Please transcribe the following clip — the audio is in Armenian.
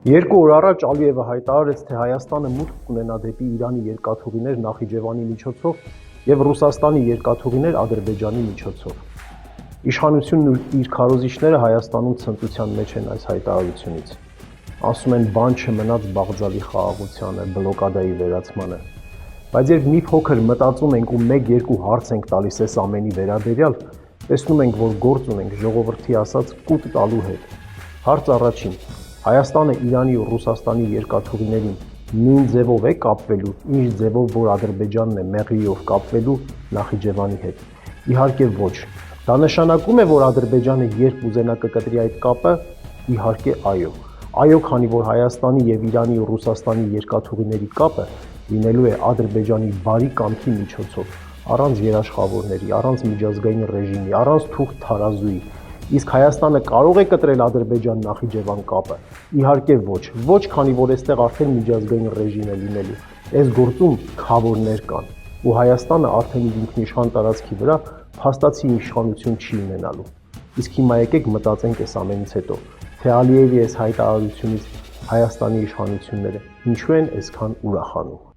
Երկու օր առաջ Ալիևը հայտարարեց, թե Հայաստանը մուտք կունենա դեպի Իրանի երկաթուղիներ Նախիջևանի միջոցով և Ռուսաստանի երկաթուղիներ Ադրբեջանի միջոցով։ Իշխանությունն ու իր քարոզիչները Հայաստանում ցնծության մեջ են այս հայտարարությունից։ Ասում են բան չմնաց Բաղձալի խաղաղությանը, բլոկադայի վերացմանը։ Բայց երբ մի փոքր մտածում ենք ու 1-2 հարց ենք տալիս այս ամենի վերաբերյալ, տեսնում ենք, որ գործ ունենք ժողովրդի ասած կուտ տալու հետ։ Հարց առաջին. Հայաստանը Իրանի ու Ռուսաստանի երկաթուղիներին նույն ձևով է կապվելու, ինչ ձևով որ Ադրբեջանն է մեղրիով կապվելու Նախիջևանի հետ։ Իհարկե ոչ։ Դա նշանակում է, որ Ադրբեջանը երբ ուզենա կկտրի այդ կապը, իհարկե այո։ Այո, քանի որ Հայաստանի եւ Իրանի ու Ռուսաստանի երկաթուղիների կապը լինելու է Ադրբեջանի բարի կամքի միջոցով, առանց երաշխավորների, առանց միջազգային ռեժիմի, առանց թուղթ թարազուի։ Իսկ Հայաստանը կարող է կտրել Ադրբեջան-Նախիջևան կապը։ Իհարկե ոչ, ոչ, քանի որ այստեղ արդեն միջազգային ռեժիմ է լինելու։ Այս գործում քավորներ կան, ու Հայաստանը արդեն իր ինքնիշխան տարածքի վրա փաստացի իշխանություն չի ունենալու։ Իսկ հիմա եկեք մտածենք այս ամենից հետո, թե Ալիևի այս հայտարարությունից Հայաստանի իշխանությունները ինչու են այսքան ուրախանում։